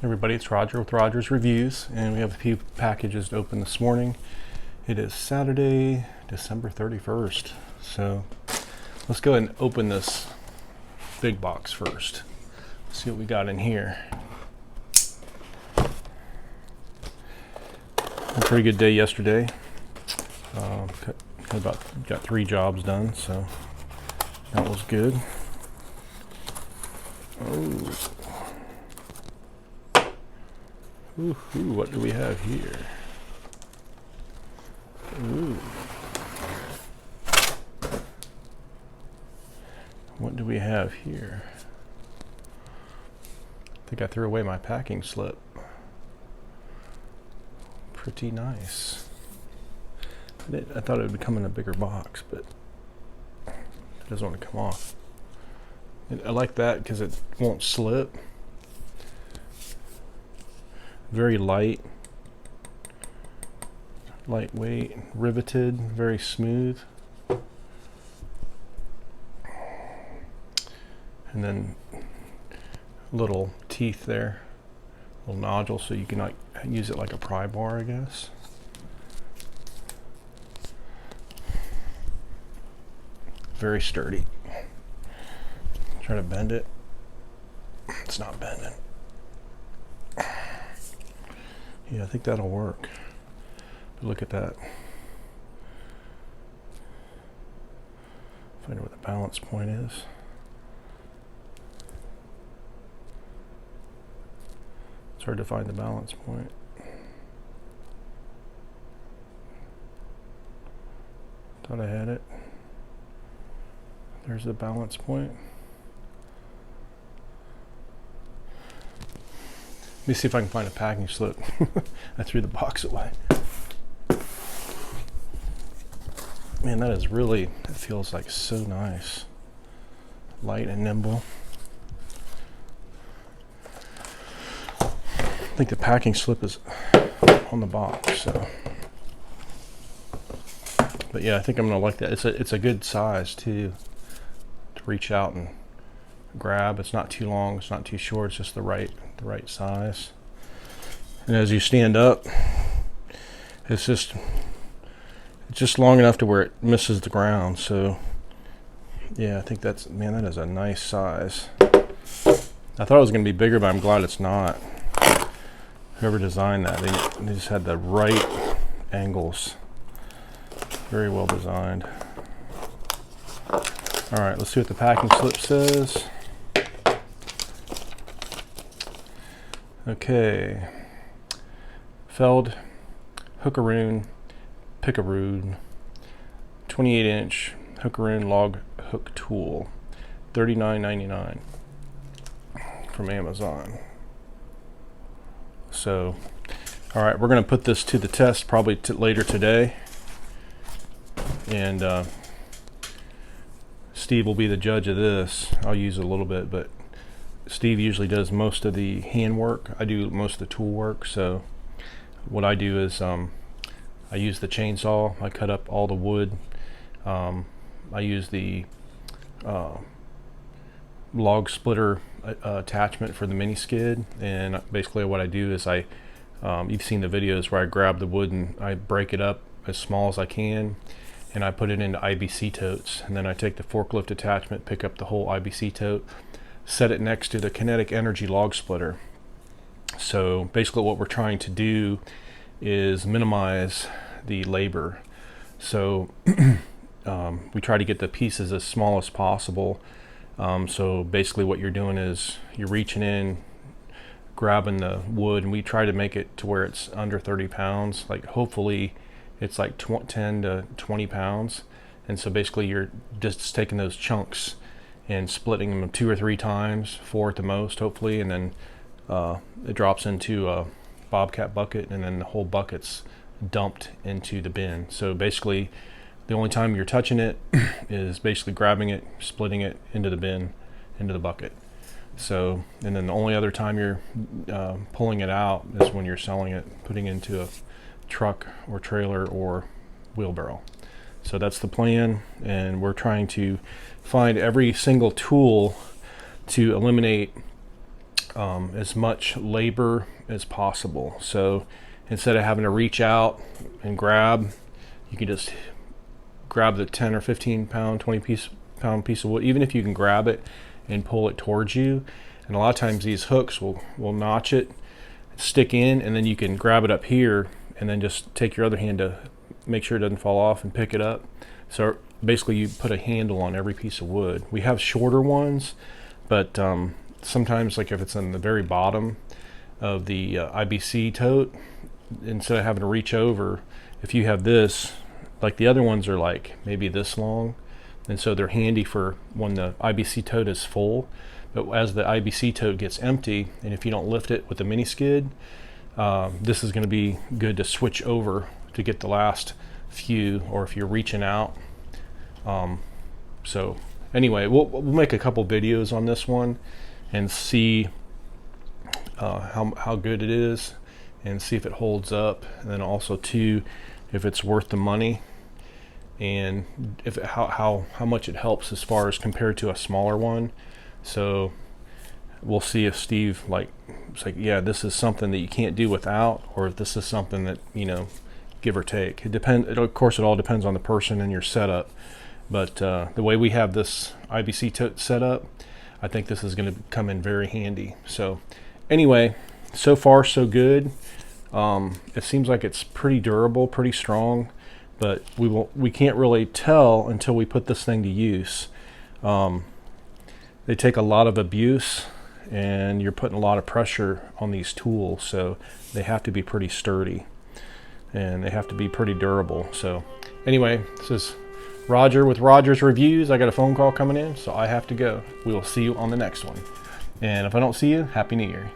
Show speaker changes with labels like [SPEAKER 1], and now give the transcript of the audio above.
[SPEAKER 1] Everybody, it's Roger with Roger's Reviews, and we have a few packages to open this morning. It is Saturday, December 31st, so let's go ahead and open this big box first. See what we got in here. A pretty good day yesterday. Got 3 jobs done, so that was good. Oh. Ooh, what do we have here? Ooh. What do we have here? I think I threw away my packing slip. Pretty nice. I thought it would come in a bigger box, but it doesn't want to come off. I like that because it won't slip. Very lightweight, riveted, very smooth. And then little teeth there, little nodule, so you can like use it like a pry bar, I guess. Very sturdy. Try to bend it. It's not bending. Yeah, I think that'll work. But look at that. Find out what the balance point is. It's hard to find the balance point. Thought I had it. There's the balance point. Let me see if I can find a packing slip. I threw the box away. Man, that is really, it feels like so nice. Light and nimble. I think the packing slip is on the box, so. But yeah, I think I'm gonna like that. It's a good size too, to reach out and grab. It's not too long, it's not too short, it's just the right size. And as you stand up, it's just long enough to where it misses the ground. So yeah, I think that is a nice size. I thought it was going to be bigger, but I'm glad it's not. Whoever designed that, they just had the right angles. Very well designed. All right, let's see what the packing slip says. Okay, Feld Hookaroon Pickaroon 28-inch Hookeroon log hook tool, $39.99 from Amazon. So, all right, we're going to put this to the test probably later today, and Steve will be the judge of this. I'll use a little bit, but Steve usually does most of the hand work. I do most of the tool work. So what I do is I use the chainsaw. I cut up all the wood. I use the log splitter attachment for the mini skid, and basically what I do is you've seen the videos where I grab the wood and I break it up as small as I can, and I put it into IBC totes, and then I take the forklift attachment, pick up the whole IBC tote, set it next to the kinetic energy log splitter. So basically what we're trying to do is minimize the labor. So we try to get the pieces as small as possible. So basically what you're doing is you're reaching in, grabbing the wood, and we try to make it to where it's under 30 pounds. Like hopefully it's like 10 to 20 pounds. And so basically you're just taking those chunks and splitting them 2 or 3 times, 4 at the most, hopefully, and then it drops into a Bobcat bucket, and then the whole bucket's dumped into the bin. So basically, the only time you're touching it is basically grabbing it, splitting it into the bin, into the bucket. So, and then the only other time you're pulling it out is when you're selling it, putting it into a truck or trailer or wheelbarrow. So that's the plan, and we're trying to find every single tool to eliminate as much labor as possible. So instead of having to reach out and grab, you can just grab the 10 or 15 pound, 20 pound piece of wood, even if you can grab it and pull it towards you. And a lot of times these hooks will notch it, stick in, and then you can grab it up here and then just take your other hand to make sure it doesn't fall off and pick it up. So basically you put a handle on every piece of wood. We have shorter ones, but sometimes, like if it's in the very bottom of the IBC tote, instead of having to reach over, if you have this, like the other ones are like maybe this long, and so they're handy for when the IBC tote is full. But as the IBC tote gets empty, and if you don't lift it with the mini skid, this is going to be good to switch over to get the last few, or if you're reaching out. So anyway, we'll make a couple videos on this one and see how good it is, and see if it holds up, and then also too if it's worth the money, and if how much it helps as far as compared to a smaller one. So we'll see if Steve it's like, yeah, this is something that you can't do without, or if this is something that, you know, give or take. Of course, it all depends on the person and your setup. But the way we have this IBC tote set up, I think this is going to come in very handy. So anyway, so far so good. It seems like it's pretty durable, pretty strong, but we can't really tell until we put this thing to use. They take a lot of abuse, and you're putting a lot of pressure on these tools, so they have to be pretty sturdy and they have to be pretty durable. So anyway, this is Roger with Roger's Reviews. I got a phone call coming in, so I have to go. We will see you on the next one. And if I don't see you, Happy New Year.